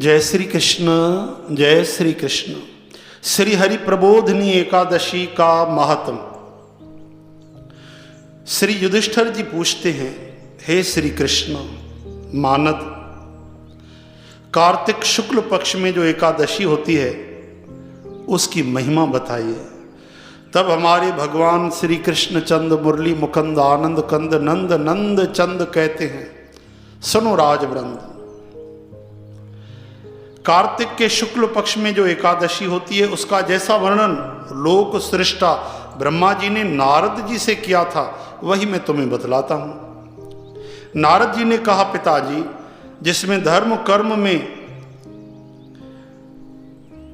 जय श्री कृष्ण, जय श्री कृष्ण। श्री हरि प्रबोधिनी एकादशी का महात्म। श्री युधिष्ठिर जी पूछते हैं, हे श्री कृष्ण मानद, कार्तिक शुक्ल पक्ष में जो एकादशी होती है उसकी महिमा बताइए। तब हमारे भगवान श्री कृष्ण चंद मुरली मुकंद आनंद कंद नंद नंद चंद कहते हैं, सुनो राजवृंद, कार्तिक के शुक्ल पक्ष में जो एकादशी होती है उसका जैसा वर्णन लोक सृष्टा ब्रह्मा जी ने नारद जी से किया था वही मैं तुम्हें बतलाता हूं। नारद जी ने कहा, पिताजी, जिसमें धर्म कर्म में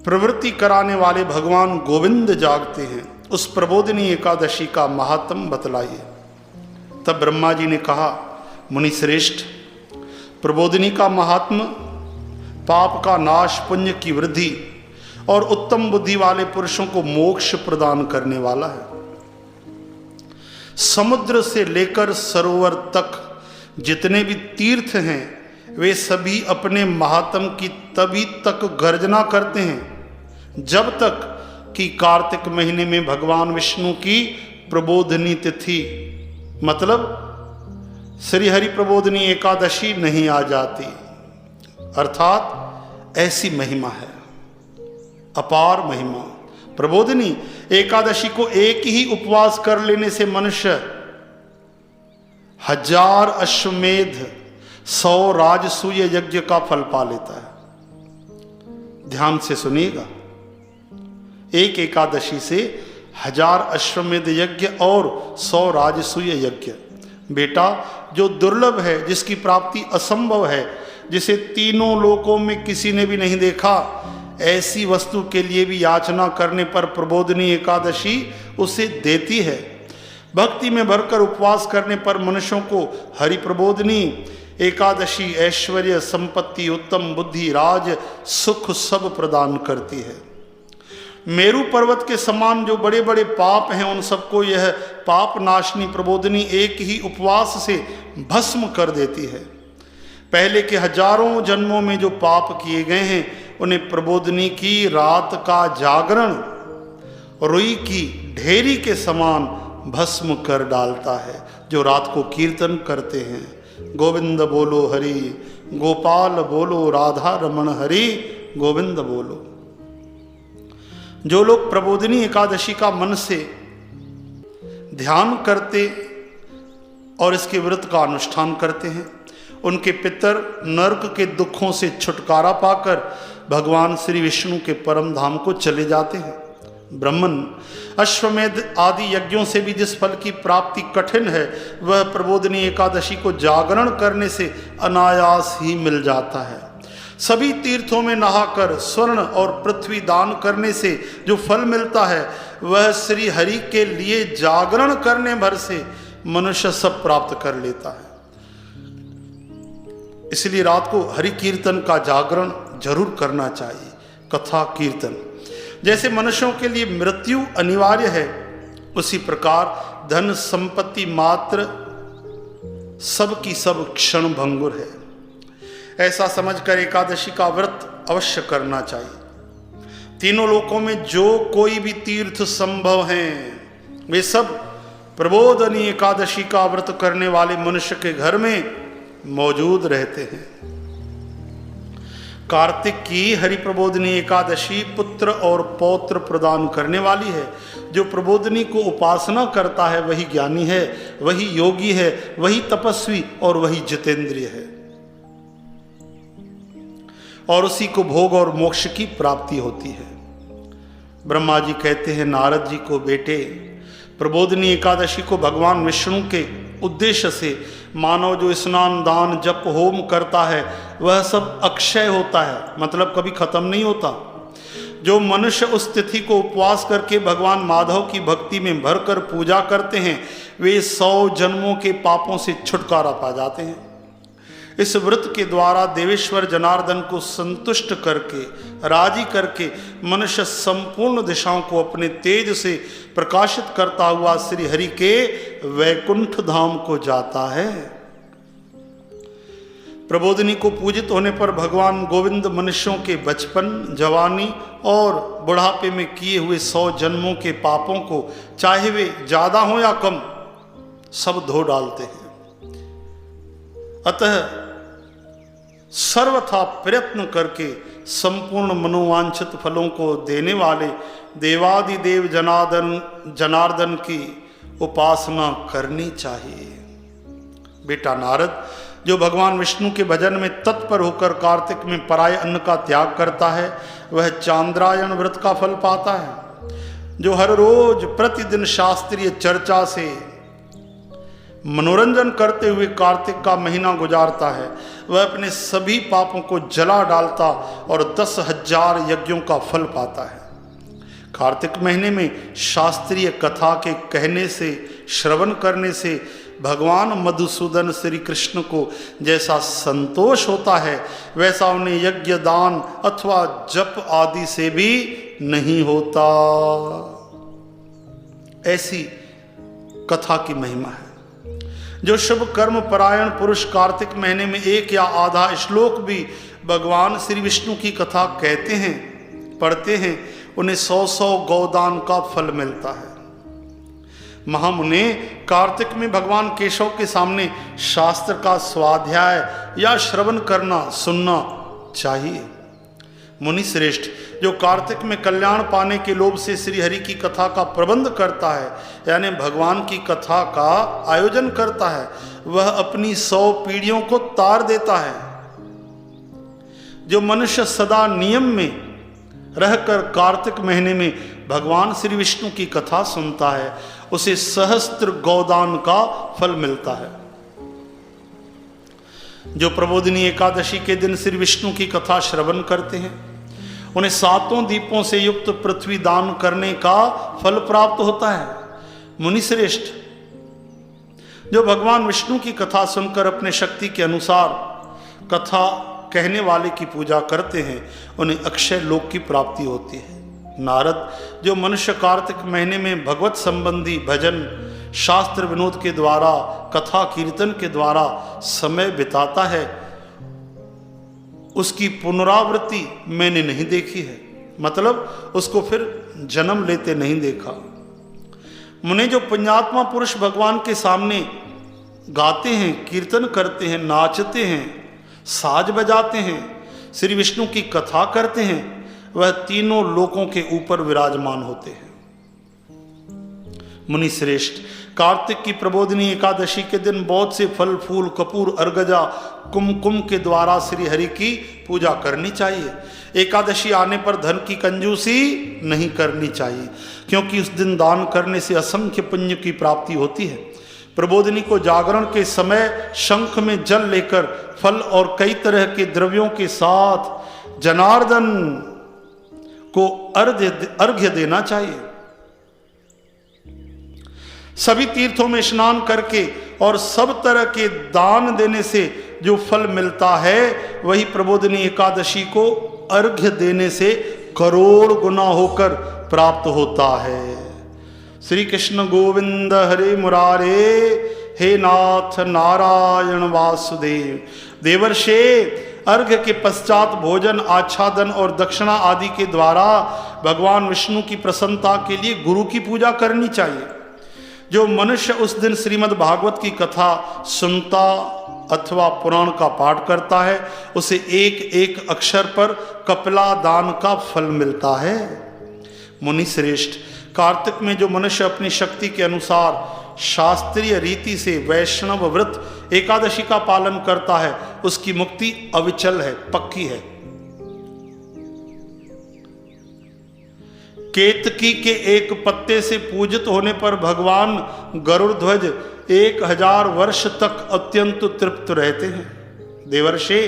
प्रवृत्ति कराने वाले भगवान गोविंद जागते हैं, उस प्रबोधिनी एकादशी का महात्म बतलाइए। तब ब्रह्मा जी ने कहा, मुनि श्रेष्ठ, प्रबोधिनी का महात्म पाप का नाश, पुण्य की वृद्धि और उत्तम बुद्धि वाले पुरुषों को मोक्ष प्रदान करने वाला है। समुद्र से लेकर सरोवर तक जितने भी तीर्थ हैं वे सभी अपने महात्म की तभी तक गर्जना करते हैं जब तक कि कार्तिक महीने में भगवान विष्णु की प्रबोधिनी तिथि मतलब श्री हरि प्रबोधिनी एकादशी नहीं आ जाती। अर्थात ऐसी महिमा है, अपार महिमा। प्रबोधिनी एकादशी को एक ही उपवास कर लेने से मनुष्य 1000 अश्वमेध 100 राजसूय यज्ञ का फल पा लेता है। ध्यान से सुनिएगा, एक एकादशी से 1000 अश्वमेध यज्ञ और 100 राजसूय यज्ञ। बेटा, जो दुर्लभ है, जिसकी प्राप्ति असंभव है, जिसे तीनों लोकों में किसी ने भी नहीं देखा, ऐसी वस्तु के लिए भी याचना करने पर प्रबोधिनी एकादशी उसे देती है। भक्ति में भरकर उपवास करने पर मनुष्यों को हरि प्रबोधिनी एकादशी ऐश्वर्य, संपत्ति, उत्तम बुद्धि, राज, सुख सब प्रदान करती है। मेरु पर्वत के समान जो बड़े बड़े पाप हैं उन सबको यह पाप नाशनी प्रबोधिनी एक ही उपवास से भस्म कर देती है। पहले के हजारों जन्मों में जो पाप किए गए हैं उन्हें प्रबोधिनी की रात का जागरण रुई की ढेरी के समान भस्म कर डालता है। जो रात को कीर्तन करते हैं, गोविंद बोलो हरि, गोपाल बोलो राधा रमण हरि, गोविंद बोलो। जो लोग प्रबोधिनी एकादशी का मन से ध्यान करते और इसके व्रत का अनुष्ठान करते हैं, उनके पितर नरक के दुखों से छुटकारा पाकर भगवान श्री विष्णु के परम धाम को चले जाते हैं। ब्राह्मण अश्वमेध आदि यज्ञों से भी जिस फल की प्राप्ति कठिन है वह प्रबोधिनी एकादशी को जागरण करने से अनायास ही मिल जाता है। सभी तीर्थों में नहाकर स्वर्ण और पृथ्वी दान करने से जो फल मिलता है वह श्री हरि के लिए जागरण करने भर से मनुष्य सब प्राप्त कर लेता है। इसलिए रात को हरि कीर्तन का जागरण जरूर करना चाहिए। कथा कीर्तन जैसे मनुष्यों के लिए मृत्यु अनिवार्य है, उसी प्रकार धन संपत्ति मात्र सब की सब क्षण भंगुर है। ऐसा समझकर एकादशी का व्रत अवश्य करना चाहिए। तीनों लोकों में जो कोई भी तीर्थ संभव हैं वे सब प्रबोधिनी एकादशी का व्रत करने वाले मनुष्य के घर में मौजूद रहते हैं। कार्तिक की हरि प्रबोधिनी एकादशी पुत्र और पौत्र प्रदान करने वाली है। जो प्रबोधिनी को उपासना करता है वही ज्ञानी है, वही योगी है, वही तपस्वी और वही जितेंद्रिय है, और उसी को भोग और मोक्ष की प्राप्ति होती है। ब्रह्मा जी कहते हैं नारद जी को, बेटे, प्रबोधिनी एकादशी को भगवान विष्णु के उद्देश्य से मानव जो स्नान दान जप होम करता है वह सब अक्षय होता है, मतलब कभी खत्म नहीं होता। जो मनुष्य उस तिथि को उपवास करके भगवान माधव की भक्ति में भरकर पूजा करते हैं वे 100 जन्मों के पापों से छुटकारा पा जाते हैं। इस व्रत के द्वारा देवेश्वर जनार्दन को संतुष्ट करके, राजी करके मनुष्य संपूर्ण दिशाओं को अपने तेज से प्रकाशित करता हुआ श्री हरि के वैकुंठ धाम को जाता है। प्रबोधिनी को पूजित होने पर भगवान गोविंद मनुष्यों के बचपन, जवानी और बुढ़ापे में किए हुए 100 जन्मों के पापों को, चाहे वे ज्यादा हो या कम, सब धो डालते हैं। अतः सर्वथा प्रयत्न करके संपूर्ण मनोवांछित फलों को देने वाले देवादिदेव जनार्दन की उपासना करनी चाहिए। बेटा नारद, जो भगवान विष्णु के भजन में तत्पर होकर कार्तिक में पराय अन्न का त्याग करता है, वह चांद्रायण व्रत का फल पाता है। जो हर रोज प्रतिदिन शास्त्रीय चर्चा से मनोरंजन करते हुए कार्तिक का महीना गुजारता है, वह अपने सभी पापों को जला डालता और 10,000 यज्ञों का फल पाता है। कार्तिक महीने में शास्त्रीय कथा के कहने से, श्रवण करने से भगवान मधुसूदन श्री कृष्ण को जैसा संतोष होता है, वैसा उन्हें यज्ञ, दान अथवा जप आदि से भी नहीं होता। ऐसी कथा की महिमा है। जो शुभ कर्म परायण पुरुष कार्तिक महीने में 1 या आधा श्लोक भी भगवान श्री विष्णु की कथा कहते हैं, पढ़ते हैं, उन्हें 100 गौदान का फल मिलता है। महामुने, कार्तिक में भगवान केशव के सामने शास्त्र का स्वाध्याय या श्रवण करना, सुनना चाहिए। मुनि श्रेष्ठ, जो कार्तिक में कल्याण पाने के लोभ से श्री हरि की कथा का प्रबंध करता है, यानी भगवान की कथा का आयोजन करता है, वह अपनी 100 पीढ़ियों को तार देता है। जो मनुष्य सदा नियम में रहकर कार्तिक महीने में भगवान श्री विष्णु की कथा सुनता है, उसे सहस्त्र गौदान का फल मिलता है। जो प्रबोधिनी एकादशी के दिन श्री विष्णु की कथा श्रवण करते हैं, उन्हें 7 दीपों से युक्त पृथ्वी दान करने का फल प्राप्त होता है। मुनि श्रेष्ठ, जो भगवान विष्णु की कथा सुनकर अपने शक्ति के अनुसार कथा कहने वाले की पूजा करते हैं, उन्हें अक्षय लोक की प्राप्ति होती है। नारद, जो मनुष्य कार्तिक महीने में भगवत संबंधी भजन, शास्त्र विनोद के द्वारा, कथा कीर्तन के द्वारा समय बिताता है, उसकी पुनरावृत्ति मैंने नहीं देखी है, मतलब उसको फिर जन्म लेते नहीं देखा। मुने, जो पुण्यात्मा पुरुष भगवान के सामने गाते हैं, कीर्तन करते हैं, नाचते हैं, साज बजाते हैं, श्री विष्णु की कथा करते हैं, वह तीनों लोकों के ऊपर विराजमान होते हैं। मुनि श्रेष्ठ, कार्तिक की प्रबोधिनी एकादशी के दिन बहुत से फल, फूल, कपूर, अर्गजा, कुमकुम के द्वारा श्री हरि की पूजा करनी चाहिए। एकादशी आने पर धन की कंजूसी नहीं करनी चाहिए, क्योंकि उस दिन दान करने से असंख्य पुण्य की प्राप्ति होती है। प्रबोधिनी को जागरण के समय शंख में जल लेकर फल और कई तरह के द्रव्यों के साथ जनार्दन को अर्घ्य देना चाहिए। सभी तीर्थों में स्नान करके और सब तरह के दान देने से जो फल मिलता है, वही प्रबोधिनी एकादशी को अर्घ्य देने से करोड़ गुना होकर प्राप्त होता है। श्री कृष्ण गोविंद हरे मुरारे, हे नाथ नारायण वासुदेव। देवर्षे, अर्घ्य के पश्चात भोजन, आच्छादन और दक्षिणा आदि के द्वारा भगवान विष्णु की प्रसन्नता के लिए गुरु की पूजा करनी चाहिए। जो मनुष्य उस दिन श्रीमद् भागवत की कथा सुनता अथवा पुराण का पाठ करता है, उसे एक एक अक्षर पर कपिला दान का फल मिलता है। मुनि श्रेष्ठ, कार्तिक में जो मनुष्य अपनी शक्ति के अनुसार शास्त्रीय रीति से वैष्णव व्रत एकादशी का पालन करता है, उसकी मुक्ति अविचल है, पक्की है। केतकी के एक पत्ते से पूजित होने पर भगवान गरुड़ ध्वज 1000 वर्ष तक अत्यंत तृप्त रहते हैं। देवर्षे,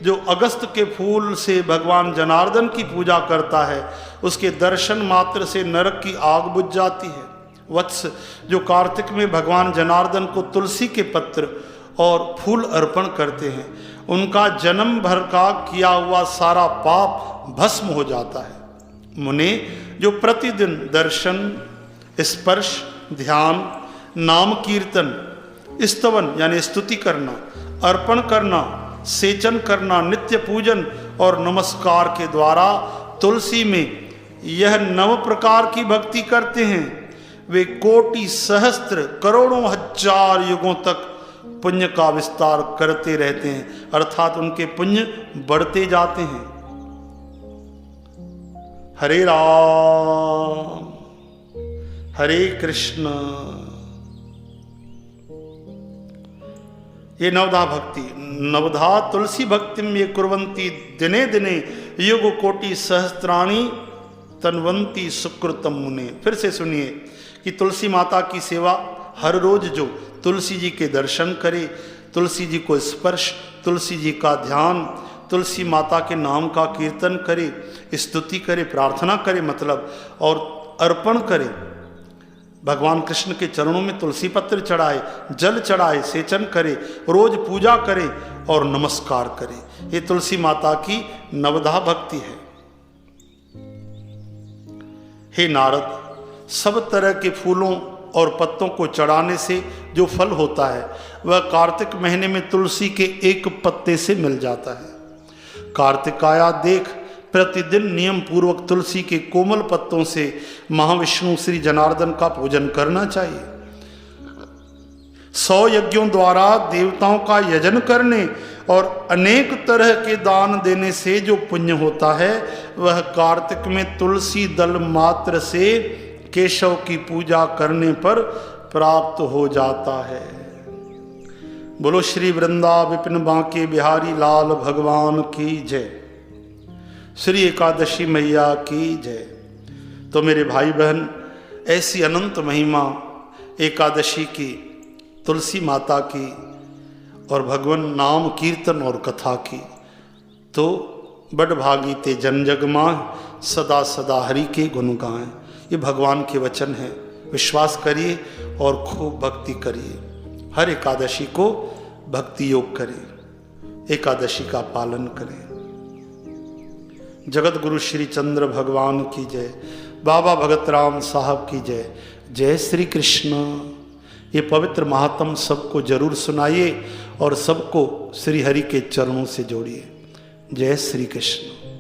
जो अगस्त के फूल से भगवान जनार्दन की पूजा करता है, उसके दर्शन मात्र से नरक की आग बुझ जाती है। वत्स, जो कार्तिक में भगवान जनार्दन को तुलसी के पत्र और फूल अर्पण करते हैं, उनका जन्म भर का किया हुआ सारा पाप भस्म हो जाता है। मुने, जो प्रतिदिन दर्शन, स्पर्श, ध्यान, नाम कीर्तन, स्तवन यानी स्तुति करना, अर्पण करना सेचन करना, नित्य पूजन और नमस्कार के द्वारा तुलसी में यह 9 प्रकार की भक्ति करते हैं, वे कोटि सहस्त्र करोड़ों हजार युगों तक पुण्य का विस्तार करते रहते हैं, अर्थात उनके पुण्य बढ़ते जाते हैं। हरे राम हरे कृष्ण। ये नवधा भक्ति, नवधा तुलसी भक्तिम ये कुर्वन्ति दिने दिने युग कोटि सहस्त्राणी तन्वंती सुकृतम मुने। फिर से सुनिए कि तुलसी माता की सेवा हर रोज जो तुलसी जी के दर्शन करे, तुलसी जी को स्पर्श, तुलसी जी का ध्यान, तुलसी माता के नाम का कीर्तन करे, स्तुति करे, प्रार्थना करे मतलब, और अर्पण करे, भगवान कृष्ण के चरणों में तुलसी पत्र चढ़ाए, जल चढ़ाए, सेचन करे, रोज पूजा करे और नमस्कार करे। ये तुलसी माता की नवधा भक्ति है। हे नारद, सब तरह के फूलों और पत्तों को चढ़ाने से जो फल होता है वह कार्तिक महीने में तुलसी के एक पत्ते से मिल जाता है। कार्तिकाया देख प्रतिदिन नियम पूर्वक तुलसी के कोमल पत्तों से महाविष्णु श्री जनार्दन का पूजन करना चाहिए। 100 यज्ञों द्वारा देवताओं का यजन करने और अनेक तरह के दान देने से जो पुण्य होता है वह कार्तिक में तुलसी दल मात्र से केशव की पूजा करने पर प्राप्त हो जाता है। बोलो श्री वृंदा विपिन बांके बिहारी लाल भगवान की जय। श्री एकादशी मैया की जय। तो मेरे भाई बहन, ऐसी अनंत महिमा एकादशी की, तुलसी माता की और भगवान नाम कीर्तन और कथा की, तो बड़ भागी ते जन जग माह सदा सदा हरि के गुण गाएं। ये भगवान के वचन है, विश्वास करिए और खूब भक्ति करिए। हर एकादशी को भक्ति योग करें, एकादशी का पालन करें। जगत गुरु श्री चंद्र भगवान की जय। बाबा भगत राम साहब की जय। जय श्री कृष्ण। ये पवित्र महात्म सबको जरूर सुनाइए और सबको श्री हरि के चरणों से जोड़िए। जय श्री कृष्ण।